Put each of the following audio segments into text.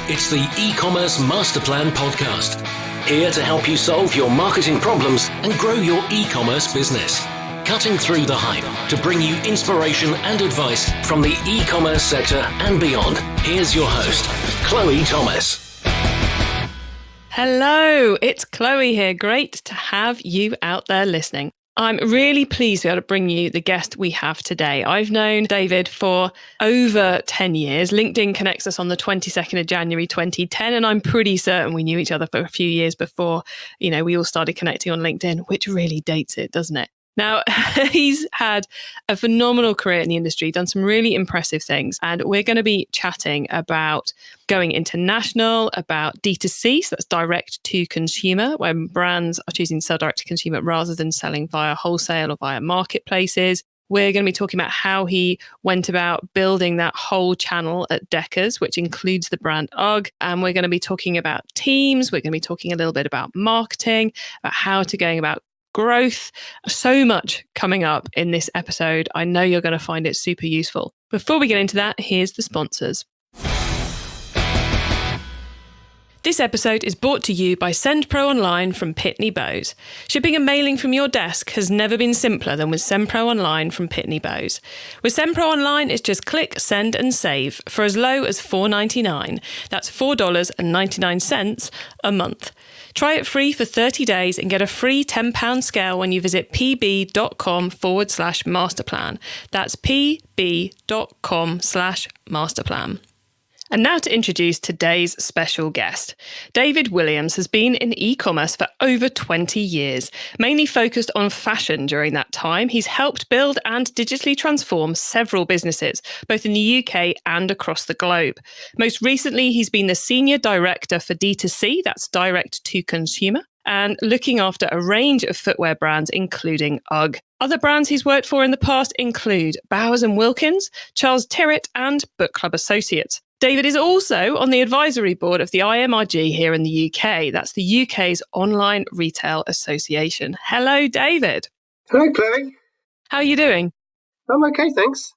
It's the eCommerce Master Plan podcast. Here to help you solve your marketing problems and grow your e-commerce business. Cutting through the hype to bring you inspiration and advice from the e-commerce sector and beyond. Here's your host, Chloe Thomas. Hello, it's Chloe here. Great to have you out there listening. I'm really pleased to be able to bring you the guest we have today. I've known David for over 10 years. LinkedIn connects us on the 22nd of January 2010, and I'm pretty certain we knew each other for a few years before, we all started connecting on LinkedIn, which really dates it, doesn't it? Now, he's had a phenomenal career in the industry, done some really impressive things. And we're going to be chatting about going international, about DTC, so that's direct to consumer, when brands are choosing to sell direct to consumer rather than selling via wholesale or via marketplaces. We're going to be talking about how he went about building that whole channel at Deckers, which includes the brand Ugg. And we're going to be talking about teams. We're going to be talking a little bit about marketing, about how to going about growth. So much coming up in this episode. I know you're going to find it super useful. Before we get into that, here's the sponsors. This episode is brought to you by SendPro Online from Pitney Bowes. Shipping and mailing from your desk has never been simpler than with SendPro Online from Pitney Bowes. With SendPro Online, it's just click, send and save for as low as $4.99. That's $4.99 a month. Try it free for 30 days and get a free £10 scale when you visit pb.com/masterplan. That's pb.com/masterplan. And now to introduce today's special guest. David Williams has been in e-commerce for over 20 years, mainly focused on fashion during that time. He's helped build and digitally transform several businesses, both in the UK and across the globe. Most recently, he's been the Senior Director for DTC, that's direct to consumer, and looking after a range of footwear brands, including Ugg. Other brands he's worked for in the past include Bowers Wilkins, Charles Tyrwhitt, and Book Club Associates. David is also on the advisory board of the IMRG here in the UK. That's the UK's Online Retail Association. Hello, David. Hello, Chloe. How are you doing? I'm okay, thanks.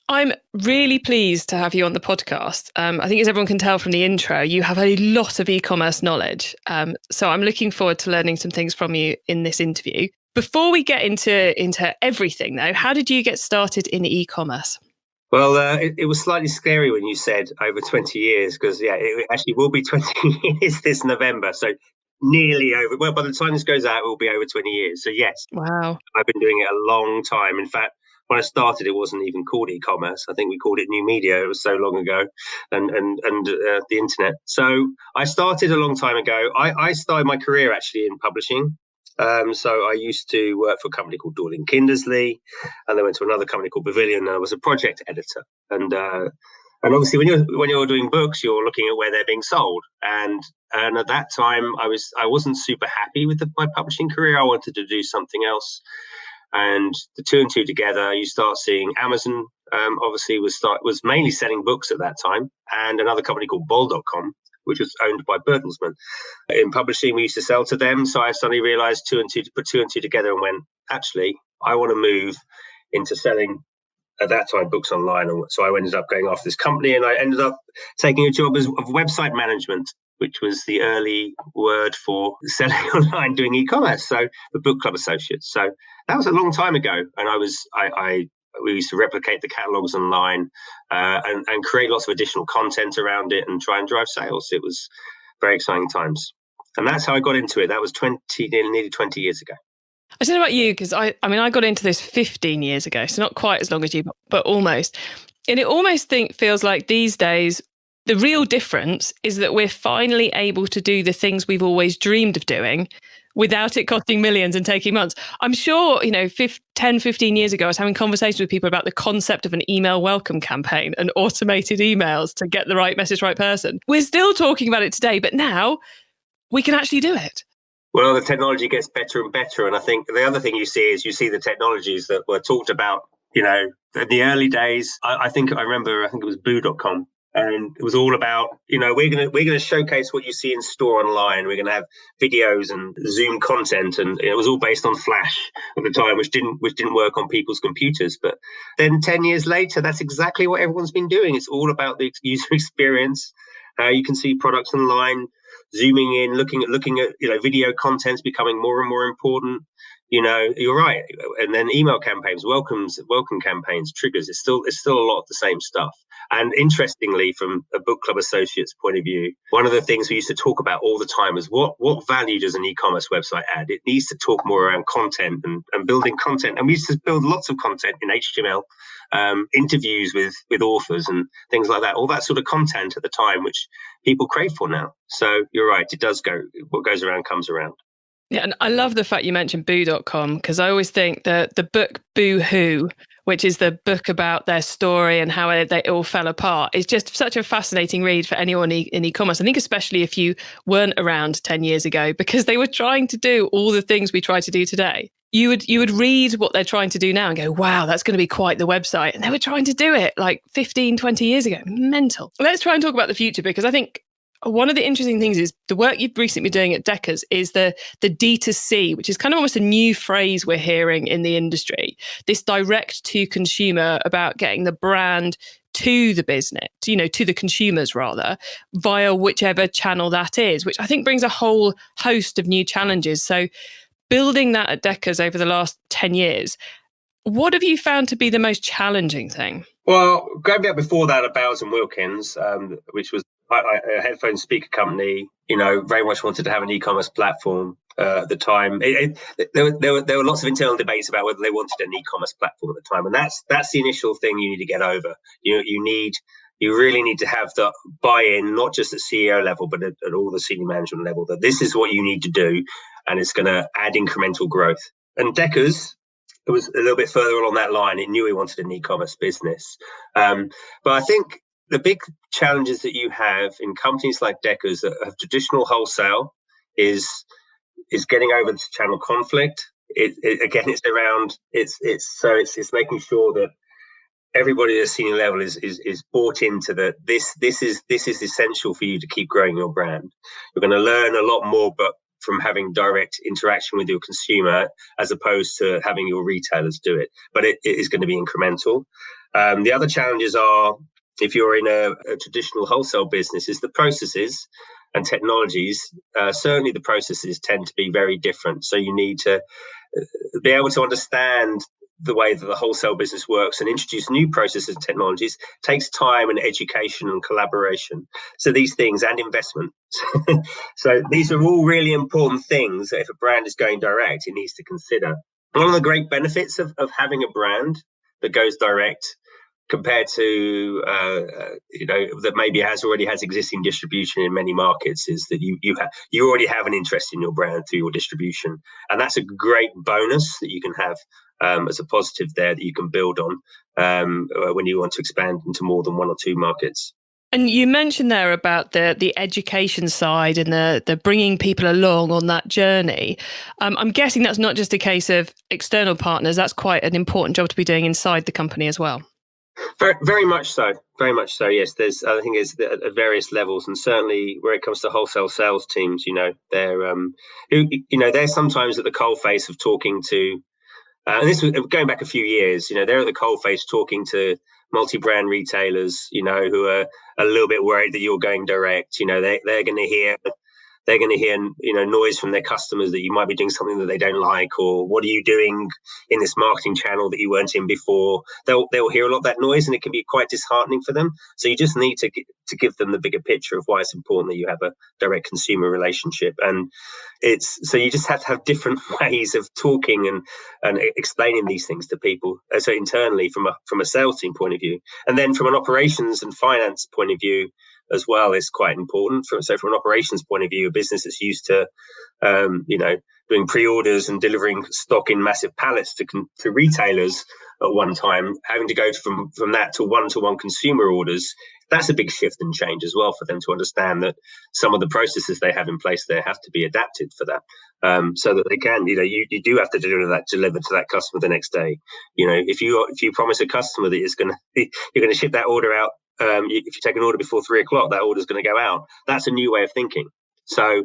I'm really pleased to have you on the podcast. I think as everyone can tell from the intro, you have a lot of e-commerce knowledge. So I'm looking forward to learning some things from you in this interview. Before we get into everything, though, how did you get started in e-commerce? Well, it was slightly scary when you said over 20 years, because, it actually will be 20 years this November. So nearly over. Well, by the time this goes out, it will be over 20 years. So, yes. Wow. I've been doing it a long time. In fact, when I started, it wasn't even called e-commerce. I think we called it new media. It was so long ago, and the internet. So I started a long time ago. I started my career actually in publishing. So I used to work for a company called Dorling Kindersley, and then went to another company called Pavilion, and I was a project editor. And obviously, when you're doing books, you're looking at where they're being sold. And at that time, I wasn't super happy with my publishing career. I wanted to do something else. And the two and two together, you start seeing Amazon. Obviously, was mainly selling books at that time, and another company called Bol.com, which was owned by Bertelsmann. In publishing, we used to sell to them. So I suddenly realized put two and two together and went, actually, I want to move into selling, at that time, books online. So I ended up going after this company, and I ended up taking a job of website management, which was the early word for selling online, doing e-commerce. So the Book Club Associates. So that was a long time ago. And we used to replicate the catalogs online and create lots of additional content around it and try and drive sales. It was very exciting times. And that's how I got into it. That was nearly 20 years ago. I don't know about you, because I got into this 15 years ago, so not quite as long as you, but almost. And it almost feels like these days, the real difference is that we're finally able to do the things we've always dreamed of doing without it costing millions and taking months. I'm sure, 10, 15 years ago, I was having conversations with people about the concept of an email welcome campaign and automated emails to get the right message, right person. We're still talking about it today, but now we can actually do it. Well, the technology gets better and better. And I think the other thing you see is the technologies that were talked about, in the early days. I think it was boo.com. And it was all about, we're going to showcase what you see in store online. We're going to have videos and Zoom content, and it was all based on Flash at the time, which didn't work on people's computers. But then 10 years later, that's exactly what everyone's been doing. It's all about the user experience how you can see products online, zooming in, looking at video content's becoming more and more important. You're right. And then email campaigns, welcome campaigns, triggers. It's still a lot of the same stuff. And interestingly, from a book club associate's point of view, one of the things we used to talk about all the time is what value does an e-commerce website add? It needs to talk more around content and building content. And we used to build lots of content in HTML, interviews with authors and things like that. All that sort of content at the time, which people crave for now. So you're right. It does go. What goes around comes around. Yeah, and I love the fact you mentioned boo.com, because I always think that the book Boo-hoo, which is the book about their story and how they all fell apart, is just such a fascinating read for anyone in e-commerce. I think especially if you weren't around 10 years ago, because they were trying to do all the things we try to do today. You would read what they're trying to do now and go, wow, that's going to be quite the website. And they were trying to do it like 15, 20 years ago. Mental. Let's try and talk about the future, because I think one of the interesting things is the work you've recently been doing at Deckers is the DTC, which is kind of almost a new phrase we're hearing in the industry. This direct to consumer, about getting the brand to the business, to the consumers rather, via whichever channel that is, which I think brings a whole host of new challenges. So building that at Deckers over the last 10 years, what have you found to be the most challenging thing? Well, going back before that at Bowers Wilkins, which was a headphone speaker company, very much wanted to have an e-commerce platform at the time. There were lots of internal debates about whether they wanted an e-commerce platform at the time, and that's the initial thing you need to get over. You really need to have the buy-in, not just at CEO level, but at all the senior management level, that this is what you need to do, and it's going to add incremental growth. And Deckers, it was a little bit further along that line. It knew it wanted an e-commerce business, but I think the big challenges that you have in companies like Deckers that have traditional wholesale is getting over this channel conflict. It's making sure that everybody at a senior level is bought into this is essential for you to keep growing your brand. You're going to learn a lot more, but from having direct interaction with your consumer as opposed to having your retailers do it. But it is going to be incremental. The other challenges are, if you're in a traditional wholesale business, is the processes and technologies. Certainly the processes tend to be very different. So you need to be able to understand the way that the wholesale business works and introduce new processes and technologies takes time and education and collaboration. So these things, and investment. So these are all really important things that if a brand is going direct, it needs to consider. One of the great benefits of having a brand that goes direct compared to that maybe already has existing distribution in many markets is that you already have an interest in your brand through your distribution, and that's a great bonus that you can have as a positive there that you can build on when you want to expand into more than one or two markets. And you mentioned there about the education side and the bringing people along on that journey. I'm guessing that's not just a case of external partners. That's quite an important job to be doing inside the company as well. Very much so. Very much so. Yes, I think it's at various levels, and certainly where it comes to wholesale sales teams, they're sometimes at the coalface of talking to. And this was going back a few years. They're at the coalface talking to multi-brand retailers, who are a little bit worried that you're going direct. They're going to hear. They're going to hear, noise from their customers that you might be doing something that they don't like, or what are you doing in this marketing channel that you weren't in before? They'll hear a lot of that noise, and it can be quite disheartening for them. So you just need to give them the bigger picture of why it's important that you have a direct consumer relationship. And so you just have to have different ways of talking and explaining these things to people. So internally, from a sales team point of view, and then from an operations and finance point of view as well, is quite important. So from an operations point of view, a business that's used to, doing pre-orders and delivering stock in massive pallets to retailers at one time, having to go from that to one-to-one consumer orders, that's a big shift and change as well for them to understand that some of the processes they have in place there have to be adapted for that, so that they can, you do have to deliver to that customer the next day. If you promise a customer that you're going to ship that order out, if you take an order before 3:00, that order is going to go out. That's a new way of thinking. So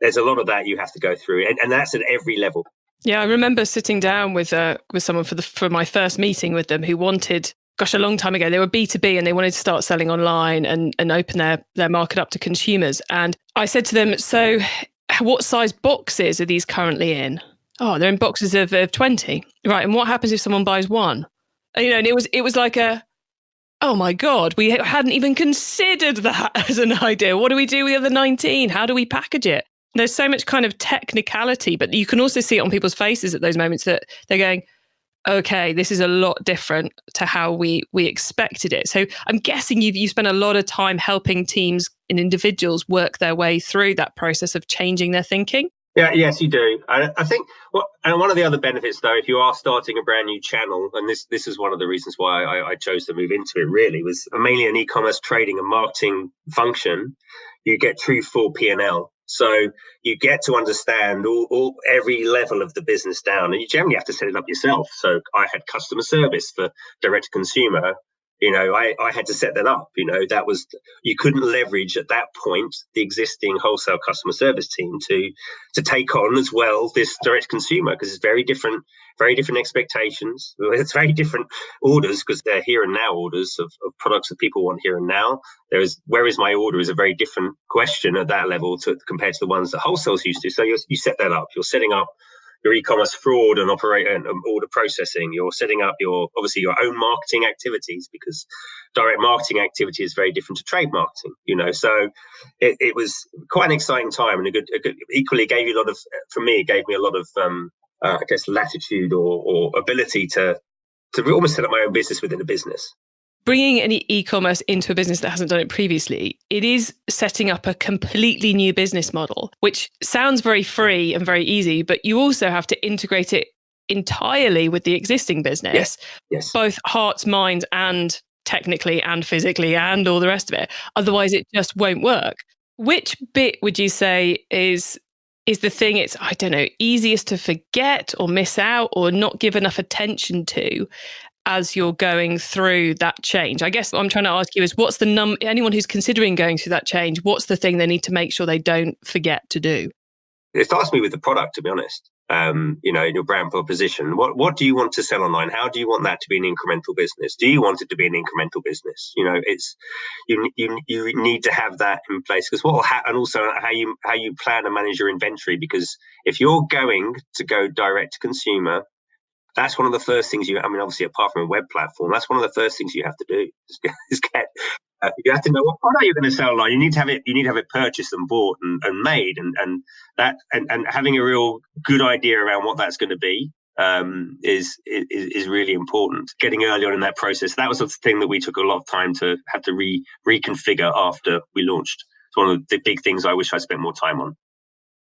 there's a lot of that you have to go through, and that's at every level. Yeah, I remember sitting down with someone for my first meeting with them who wanted a long time ago. They were B2B and they wanted to start selling online and open their market up to consumers. And I said to them, so what size boxes are these currently in? Oh, they're in boxes of 20. Right. And what happens if someone buys one? And it was like oh my God, we hadn't even considered that as an idea. What do we do with the other 19? How do we package it? There's so much kind of technicality, but you can also see it on people's faces at those moments that they're going, okay, this is a lot different to how we expected it. So I'm guessing you spent a lot of time helping teams and individuals work their way through that process of changing their thinking. Yeah, yes, you do. I think, and one of the other benefits, though, if you are starting a brand new channel, and this is one of the reasons why I chose to move into it, really, was mainly an e-commerce trading and marketing function. You get true full P&L. So you get to understand every level of the business down, and you generally have to set it up yourself. So I had customer service for direct to consumer. I had to set that up. That was, you couldn't leverage at that point the existing wholesale customer service team to take on as well this direct consumer, because it's very different expectations. It's very different orders, because they're here and now orders of products that people want here and now. Where is my order is a very different question at that level compared to the ones that wholesale's used to. So you set that up. You're setting up your e-commerce fraud and order processing. You're setting up obviously your own marketing activities, because direct marketing activity is very different to trade marketing. So it was quite an exciting time, and equally gave you it gave me a lot of I guess latitude or ability to almost set up my own business within a business. Bringing any e-commerce into a business that hasn't done it previously, it is setting up a completely new business model, which sounds very free and very easy, but you also have to integrate it entirely with the existing business, yes. Both hearts, minds, and technically and physically and all the rest of it. Otherwise, it just won't work. Which bit would you say is the thing it's, I don't know, easiest to forget or miss out or not give enough attention to as you're going through that change? I guess what I'm trying to ask you is, what's the anyone who's considering going through that change, what's the thing they need to make sure they don't forget to do? It starts me with the product, to be honest. In your brand proposition, what do you want to sell online? How do you want that to be an incremental business? Do you want it to be an incremental business? It's you need to have that in place, because and also how you plan and manage your inventory, because if you're going to go direct to consumer, that's one of the first things obviously apart from a web platform, that's one of the first things you have to do is get. You have to know what product you're going to sell. You need to have it purchased and bought and made, and having a real good idea around what that's going to be is really important. Getting early on in that process, that was the thing that we took a lot of time to have to reconfigure after we launched. It's one of the big things I wish I spent more time on.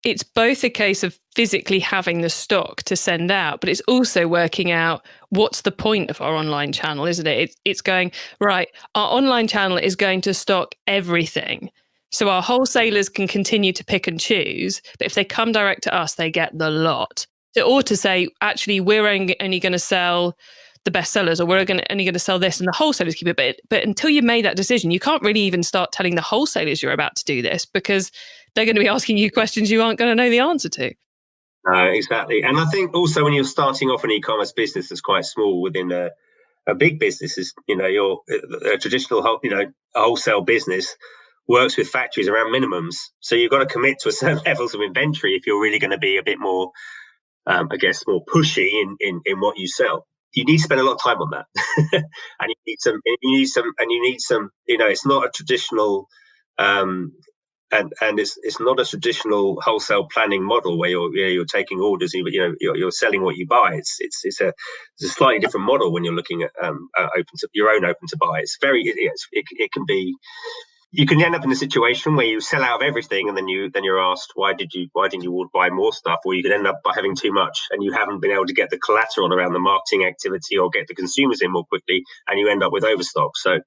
It's both a case of physically having the stock to send out, but it's also working out what's the point of our online channel, isn't it? It's going, right, our online channel is going to stock everything. So our wholesalers can continue to pick and choose, but if they come direct to us, they get the lot. Or to say, actually, we're only going to sell the best sellers, or we're only going to sell this, and the wholesalers keep it. But until you've made that decision, you can't really even start telling the wholesalers you're about to do this, because they're going to be asking you questions you aren't going to know the answer to. Exactly. And I think also when you're starting off an e-commerce business that's quite small within a big business, is your a traditional wholesale business works with factories around minimums. So you've got to commit to a certain levels of inventory if you're really going to be a bit more, more pushy in what you sell. You need to spend a lot of time on that, and you need some. It's not a traditional, and it's not a traditional wholesale planning model where you're taking orders. You're selling what you buy. It's a slightly different model when you're looking at open to buy. It's it can be. You can end up in a situation where you sell out of everything, and then you're asked, why didn't you buy more stuff? Or you could end up by having too much, and you haven't been able to get the collateral around the marketing activity or get the consumers in more quickly, and you end up with overstock. So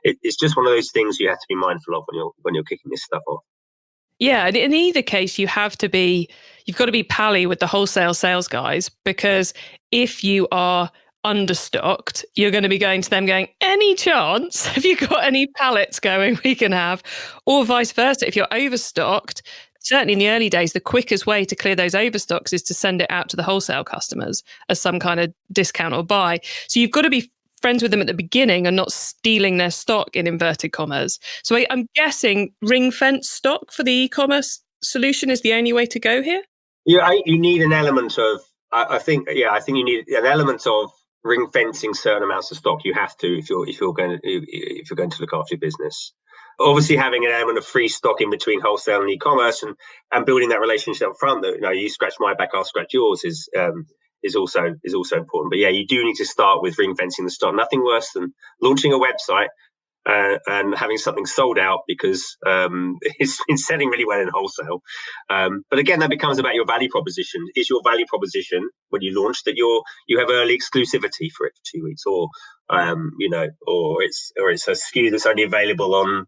it's just one of those things you have to be mindful of when you're kicking this stuff off. Yeah, and in either case, you've got to be pally with the wholesale sales guys, because if you are understocked, you're going to be going to them going, any chance? Have you got any pallets going we can have? Or vice versa. If you're overstocked, certainly in the early days, the quickest way to clear those overstocks is to send it out to the wholesale customers as some kind of discount or buy. So you've got to be friends with them at the beginning and not stealing their stock in inverted commas. So I'm guessing ring fence stock for the e-commerce solution is the only way to go here. Yeah, you need an element of. I think you need an element of ring fencing certain amounts of stock. You have to if you're going to look after your business. Obviously, having an element of free stock in between wholesale and e-commerce and building that relationship up front. That you scratch my back, I'll scratch yours is also important. But yeah, you do need to start with ring fencing the stock. Nothing worse than launching a website and having something sold out because it's been selling really well in wholesale. But again, that becomes about your value proposition. Is your value proposition when you launch that you have early exclusivity for it for 2 weeks, or it's a SKU that's only available on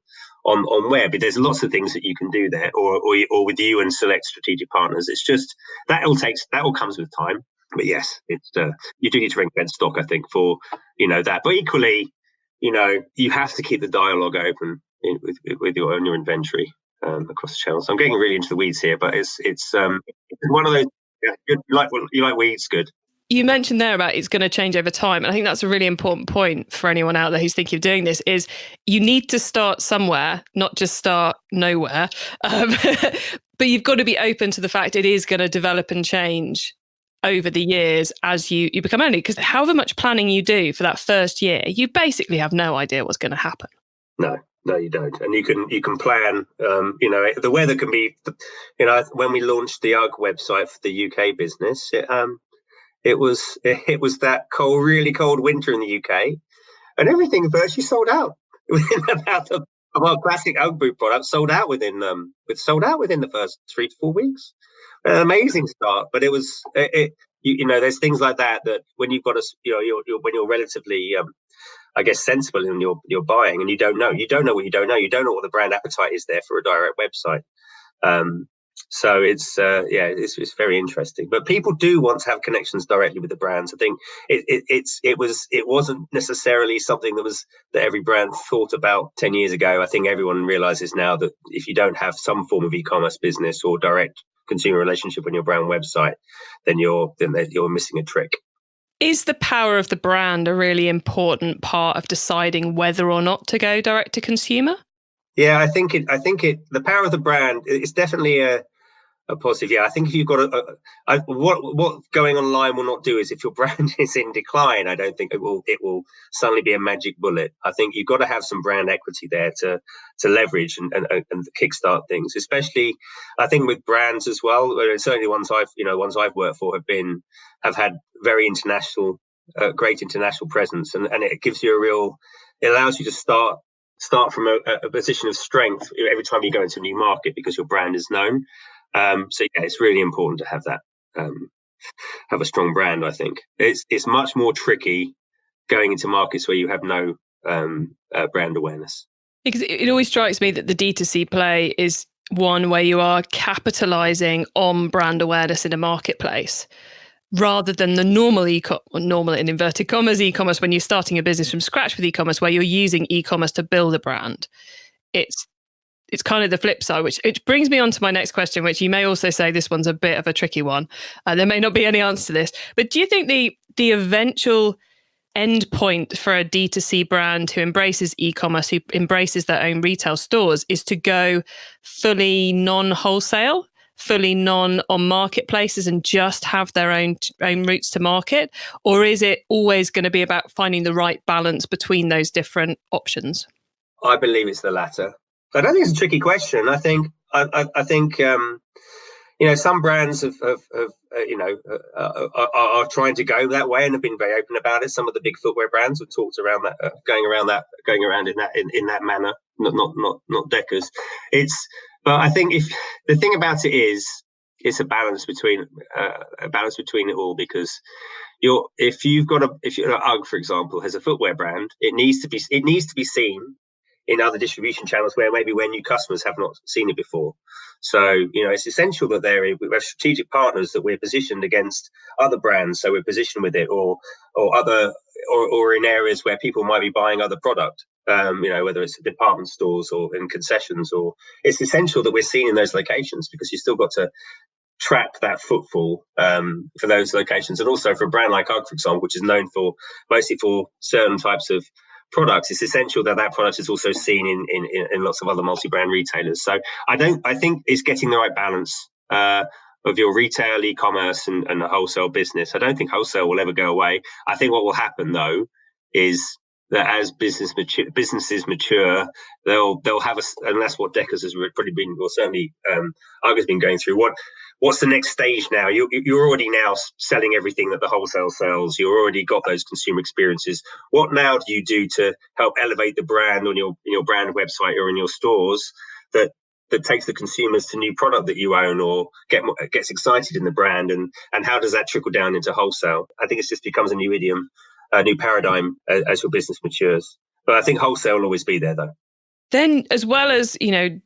web? But there's lots of things that you can do there, or with you and select strategic partners. It's just that all comes with time. But yes, it's you do need to ring fence stock, I think, for that. But equally, you have to keep the dialogue open with your inventory across the channels. I'm getting really into the weeds here, but it's one of those. Yeah, you like weeds, good. You mentioned there about it's going to change over time. And I think that's a really important point for anyone out there who's thinking of doing this is you need to start somewhere, not just start nowhere. But you've got to be open to the fact it is going to develop and change over the years as you become owner. Because however much planning you do for that first year, you basically have no idea what's going to happen. No, you don't. And you can plan, the weather can be, when we launched the Ugg website for the UK business, it was that really cold winter in the UK, and everything virtually sold out within about of our classic Ugg boot product sold out within the first 3 to 4 weeks. An amazing start, but it was there's things like that when you've got when you're relatively I guess sensible in your buying, and you don't know what you don't know what the brand appetite is there for a direct website. So it's very interesting. But people do want to have connections directly with the brands. I think it wasn't necessarily something that every brand thought about 10 years ago. I think everyone realizes now that if you don't have some form of e-commerce business or direct consumer relationship on your brand website, then you're missing a trick. Is the power of the brand a really important part of deciding whether or not to go direct to consumer? Yeah, I think the power of the brand is definitely a positive. Yeah, I think if you've got what going online will not do is if your brand is in decline, I don't think it will suddenly be a magic bullet. I think you've got to have some brand equity there to leverage and kickstart things, especially I think with brands as well. Certainly ones I've worked for have had very international, great international presence, and it gives you it allows you to start from a position of strength every time you go into a new market because your brand is known. So yeah, it's really important to have that, have a strong brand. I think it's much more tricky going into markets where you have no brand awareness. Because it always strikes me that the D2C play is one where you are capitalizing on brand awareness in a marketplace, rather than the normal in inverted commas e-commerce when you're starting a business from scratch with e-commerce, where you're using e-commerce to build a brand. It's kind of the flip side, which brings me on to my next question, which you may also say this one's a bit of a tricky one. There may not be any answer to this, but do you think the eventual end point for a D2C brand who embraces e-commerce, who embraces their own retail stores, is to go fully non-wholesale, fully non-on marketplaces and just have their own routes to market? Or is it always going to be about finding the right balance between those different options? I believe it's the latter. I don't think it's a tricky question. I think some brands are trying to go that way and have been very open about it. Some of the big footwear brands have talked around that, going around in that manner. Not Deckers. But I think if the thing about it is, it's a balance between it all, because if you're Ugg, for example, has a footwear brand, it needs to be seen in other distribution channels where new customers have not seen it before. So, it's essential that we have strategic partners that we're positioned against other brands. So we're positioned with it or in areas where people might be buying other product, whether it's department stores or in concessions, or it's essential that we're seen in those locations, because you still got to track that footfall for those locations, and also for a brand like Ugg, for example, which is known for mostly for certain types of products, it's essential that that product is also seen in lots of other multi-brand retailers. So I think it's getting the right balance of your retail, e-commerce, and the wholesale business. I don't think wholesale will ever go away. I think what will happen though is that as businesses mature, they'll have and that's what Deckers has probably been, or certainly Ugg has been going through. What's the next stage now? You're already now selling everything that the wholesale sells. You already got those consumer experiences. What now do you do to help elevate the brand on your brand website or in your stores that takes the consumers to new product that you own, or gets excited in the brand, and how does that trickle down into wholesale? I think it just becomes a new idiom, a new paradigm as your business matures. But I think wholesale will always be there though. Then, as well as,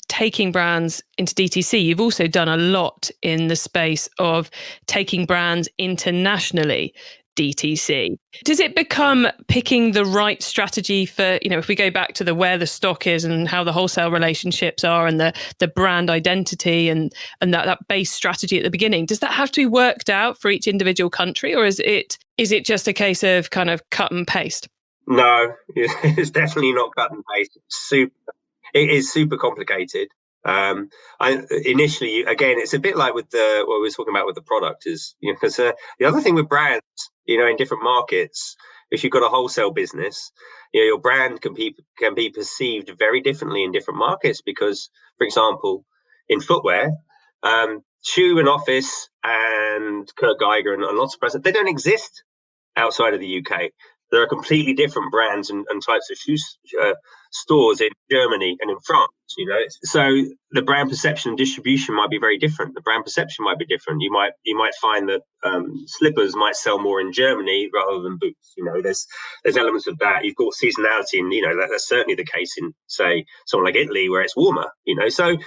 taking brands into DTC, you've also done a lot in the space of taking brands internationally DTC. Does it become picking the right strategy for, if we go back to where the stock is and how the wholesale relationships are and the brand identity and that base strategy at the beginning, does that have to be worked out for each individual country, or is it just a case of kind of cut and paste? No, it's definitely not cut and paste. It is super complicated. Initially, again, it's a bit like with what we were talking about with the product is, because the other thing with brands, in different markets, if you've got a wholesale business, your brand can be perceived very differently in different markets. Because, for example, in footwear, Shoe and Office and Kurt Geiger and lots of brands, they don't exist outside of the UK. There are completely different brands and types of shoe stores in Germany and in France, So the brand perception and distribution might be very different. The brand perception might be different. You might find that slippers might sell more in Germany rather than boots. There's elements of that. You've got seasonality, and that's certainly the case in, say, somewhere like Italy where it's warmer. So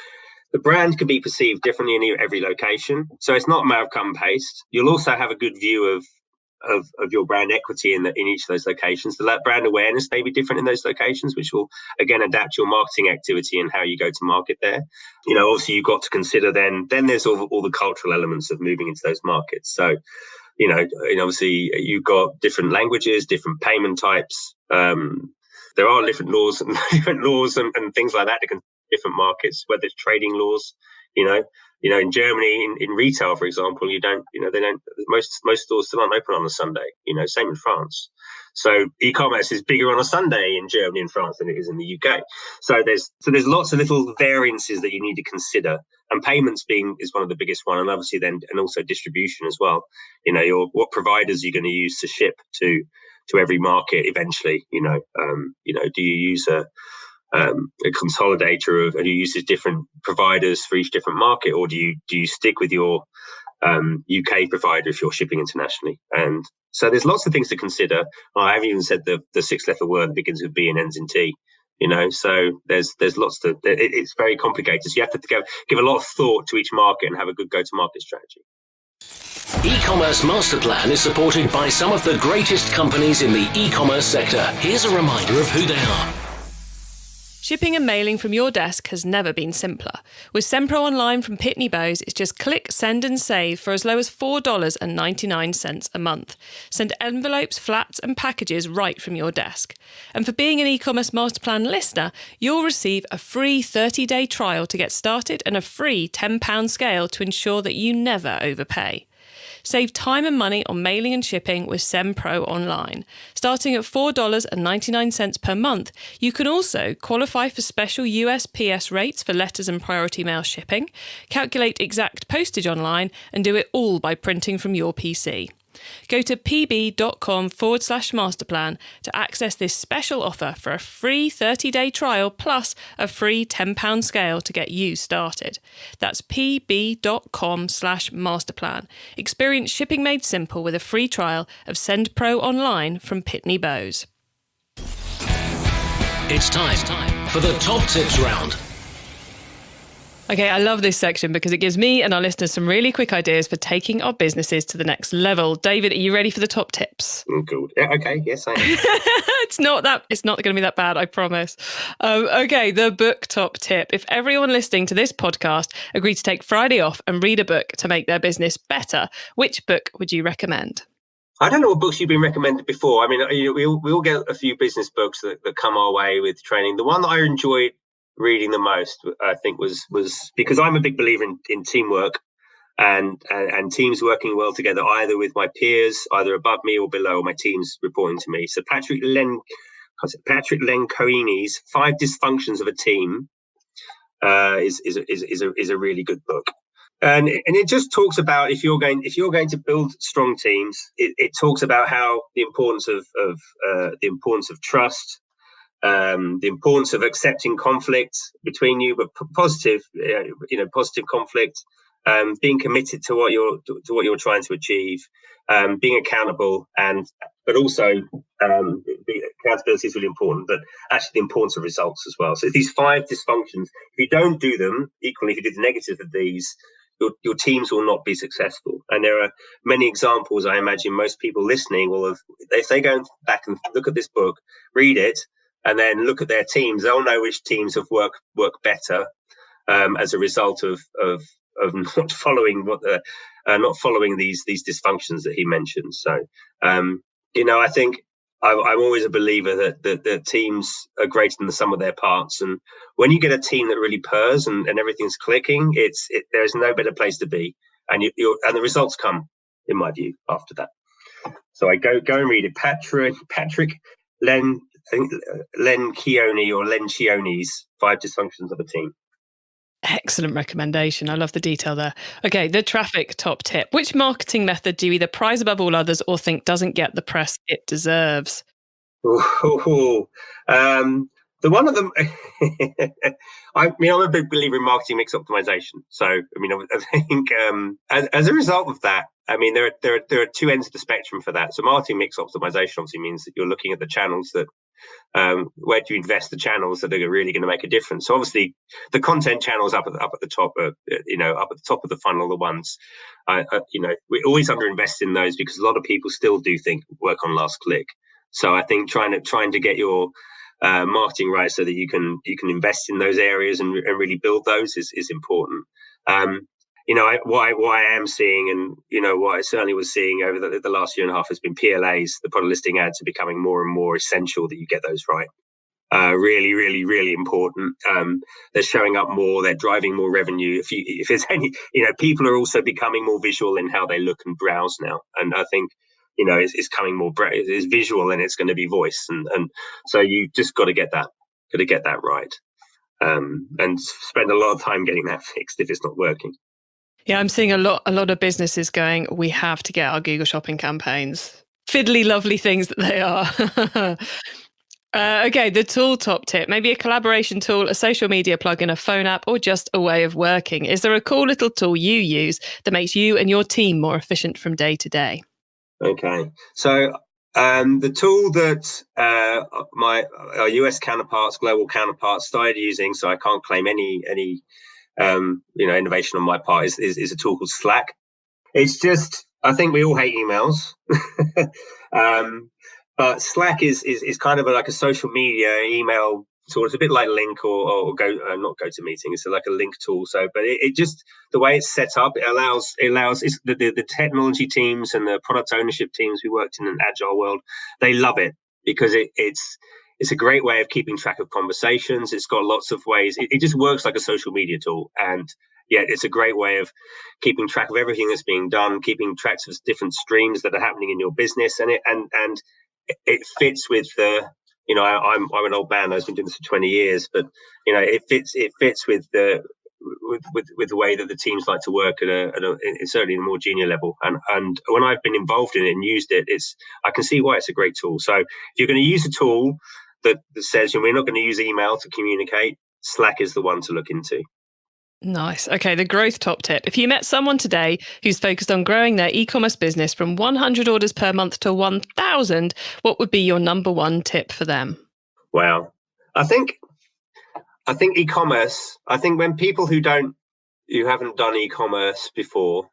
the brand can be perceived differently in every location. So it's not a matter of cut and paste. You'll also have a good view of your brand equity in each of those locations. The brand awareness may be different in those locations, which will again adapt your marketing activity and how you go to market there. Obviously you've got to consider then there's all the cultural elements of moving into those markets. So, obviously you've got different languages, different payment types. There are different laws and and things like that to different markets, whether it's trading laws, in Germany, in retail, for example, most stores still aren't open on a Sunday, same in France. So e-commerce is bigger on a Sunday in Germany and France than it is in the UK. So there's lots of little variances that you need to consider, and payments is one of the biggest one, and obviously and also distribution as well. What providers are you going to use to ship to every market eventually? Do you use a consolidator of, and you use different providers for each different market, or do you stick with your UK provider if you're shipping internationally? And so there's lots of things to consider. I haven't even said the 6-letter word that begins with B and ends in T. So there's lots to. It's very complicated. So you have to give a lot of thought to each market and have a good go-to-market strategy. E-commerce Master Plan is supported by some of the greatest companies in the e-commerce sector. Here's a reminder of who they are. Shipping and mailing from your desk has never been simpler. With Sempro Online from Pitney Bowes, it's just click, send and save for as low as $4.99 a month. Send envelopes, flats and packages right from your desk. And for being an e-commerce master plan listener, you'll receive a free 30-day trial to get started and a free £10 scale to ensure that you never overpay. Save time and money on mailing and shipping with Sempro Online. Starting at $4.99 per month, you can also qualify for special USPS rates for letters and priority mail shipping, calculate exact postage online, and do it all by printing from your PC. Go to pb.com/masterplan to access this special offer for a free 30-day trial plus a free £10 scale to get you started. That's pb.com/masterplan. Experience shipping made simple with a free trial of Sempro Online from Pitney Bowes. It's time for the top tips round. Okay, I love this section because it gives me and our listeners some really quick ideas for taking our businesses to the next level. David, are you ready for the top tips? Good. Yeah, okay. Yes, I am. It's not going to be that bad, I promise. Okay, the book top tip. If everyone listening to this podcast agreed to take Friday off and read a book to make their business better, which book would you recommend? I don't know what books you've been recommended before. I mean, we all get a few business books that come our way with training. The one that I enjoyed reading the most, I think, was because I'm a big believer in teamwork and teams working well together, either with my peers, either above me or below, or my teams reporting to me. So Patrick Lencioni's 5 Dysfunctions of a Team is a really good book. And it just talks about if you're going to build strong teams, it talks about how the importance of trust, the importance of accepting conflict between you, but positive conflict, being committed to what you're trying to achieve, being accountable, but also accountability is really important, but actually the importance of results as well. So these 5 dysfunctions, if you don't do them equally, if you do the negative of these, your teams will not be successful. And there are many examples. I imagine most people listening will have, if they go back and look at this book, read it, and then look at their teams, they'll know which teams have worked better as a result of not following these dysfunctions that he mentions. So I think I'm always a believer that teams are greater than the sum of their parts. And when you get a team that really purrs and everything's clicking, there's no better place to be. And and the results come, in my view, after that. So I go and read it. Patrick Lencioni's 5 Dysfunctions of a Team. Excellent recommendation. I love the detail there. Okay, the traffic top tip. Which marketing method do you either prize above all others or think doesn't get the press it deserves? The one of them, I'm a big believer in marketing mix optimization. So, I think as a result of that, there are 2 ends of the spectrum for that. So, marketing mix optimization obviously means that you're looking at the channels that where do you invest the channels that are really going to make a difference. So, obviously, the content channels up at the top, up at the top of the funnel, the ones, we always underinvest in those because a lot of people still do think work on last click. So, I think trying to get your marketing right so that you can invest in those areas and really build those is important. What I am seeing, and what I certainly was seeing over the last year and a half, has been PLAs. The product listing ads are becoming more and more essential that you get those right. Really, really, really important. They're showing up more. They're driving more revenue. If there's any, people are also becoming more visual in how they look and browse now. And I think it's coming more. It's visual and it's going to be voice, and so you just got to get that right, and spend a lot of time getting that fixed if it's not working. Yeah, I'm seeing a lot of businesses going, we have to get our Google Shopping campaigns. Fiddly, lovely things that they are. Okay, the tool top tip. Maybe a collaboration tool, a social media plugin, a phone app, or just a way of working. Is there a cool little tool you use that makes you and your team more efficient from day to day? Okay, so the tool that our US counterparts, global counterparts, started using, so I can't claim any innovation on my part, is a tool called Slack. It's just, I think we all hate emails, but Slack is kind of like a social media email tool. It's a bit like Link or not GoToMeeting. It's like a link tool. So, but it just, the way it's set up, it allows the technology teams and the product ownership teams who worked in an agile world, they love it because it's a great way of keeping track of conversations. It's got lots of ways. It just works like a social media tool, and yet it's a great way of keeping track of everything that's being done, keeping track of different streams that are happening in your business, and it fits with the. I'm an old man. I've been doing this for 20 years, but it fits with the way that the teams like to work at certainly a more junior level. And when I've been involved in it and used it, I can see why it's a great tool. So if you're going to use a tool that says we're not going to use email to communicate, Slack is the one to look into. Nice. Okay, the growth top tip. If you met someone today who's focused on growing their e-commerce business from 100 orders per month to 1,000, what would be your number one tip for them? Wow. I think I think e-commerce, when people who haven't done e-commerce before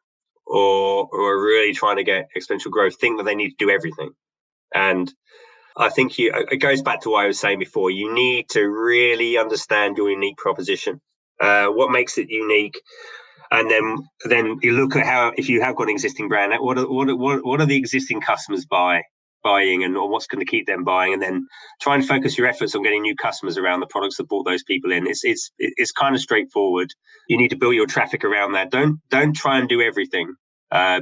or are really trying to get exponential growth think that they need to do everything. And I think it goes back to what I was saying before. You need to really understand your unique proposition, what makes it unique. And then you look at how, if you have got an existing brand, what are the existing customers buying and what's going to keep them buying, and then try and focus your efforts on getting new customers around the products that brought those people in. It's kind of straightforward. You need to build your traffic around that. Don't try and do everything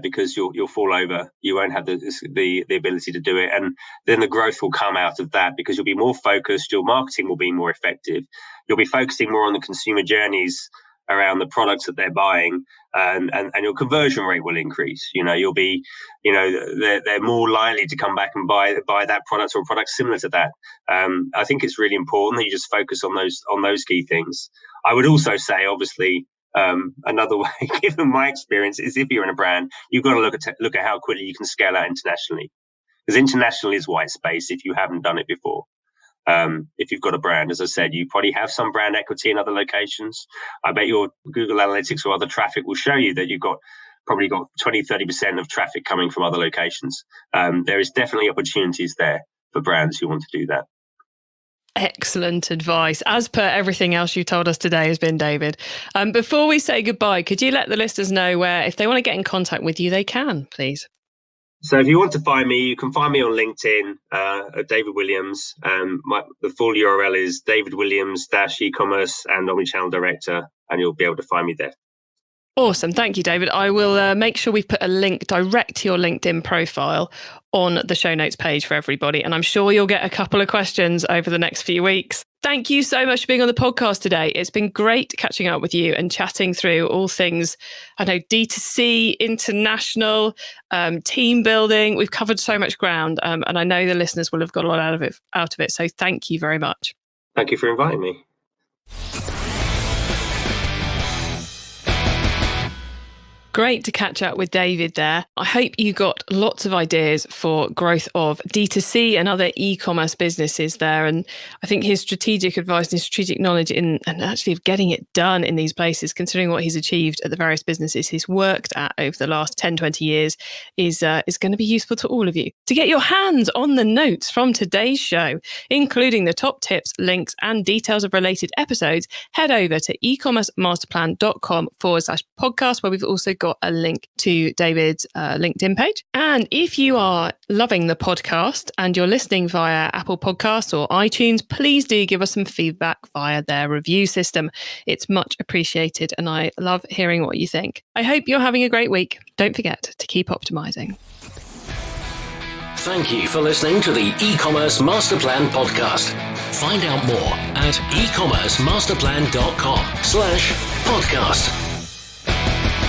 because you'll fall over. You won't have the ability to do it, and then the growth will come out of that because you'll be more focused. Your marketing will be more effective. You'll be focusing more on the consumer journeys around the products that they're buying, and your conversion rate will increase. You'll be, they're more likely to come back and buy that product or a product similar to that. I think it's really important that you just focus on those key things. I would also say, obviously, another way, given my experience, is if you're in a brand, you've got to look at how quickly you can scale out internationally, because international is white space if you haven't done it before. If you've got a brand, as I said, you probably have some brand equity in other locations. I bet your Google Analytics or other traffic will show you that you've probably got 20-30% of traffic coming from other locations. There is definitely opportunities there for brands who want to do that. Excellent advice, as per everything else you told us today has been, David. Before we say goodbye, could you let the listeners know where, if they want to get in contact with you, they can, please? So if you want to find me, you can find me on LinkedIn at David Williams. The full URL is David Williams eCommerce and Omnichannel Director, and you'll be able to find me there. Awesome. Thank you, David. I will make sure we've put a link direct to your LinkedIn profile on the show notes page for everybody. And I'm sure you'll get a couple of questions over the next few weeks. Thank you so much for being on the podcast today. It's been great catching up with you and chatting through all things, D2C, international, team building. We've covered so much ground, and I know the listeners will have got a lot out of it. So thank you very much. Thank you for inviting me. Great to catch up with David there. I hope you got lots of ideas for growth of D2C and other e-commerce businesses there. And I think his strategic advice and strategic knowledge and actually of getting it done in these places, considering what he's achieved at the various businesses he's worked at over the last 10, 20 years, is going to be useful to all of you. To get your hands on the notes from today's show, including the top tips, links, and details of related episodes, head over to ecommercemasterplan.com/podcast, where we've also got a link to David's LinkedIn page. And if you are loving the podcast and you're listening via Apple Podcasts or iTunes, please do give us some feedback via their review system. It's much appreciated, and I love hearing what you think. I hope you're having a great week. Don't forget to keep optimizing. Thank you for listening to the eCommerce Masterplan podcast. Find out more at ecommercemasterplan.com/podcast.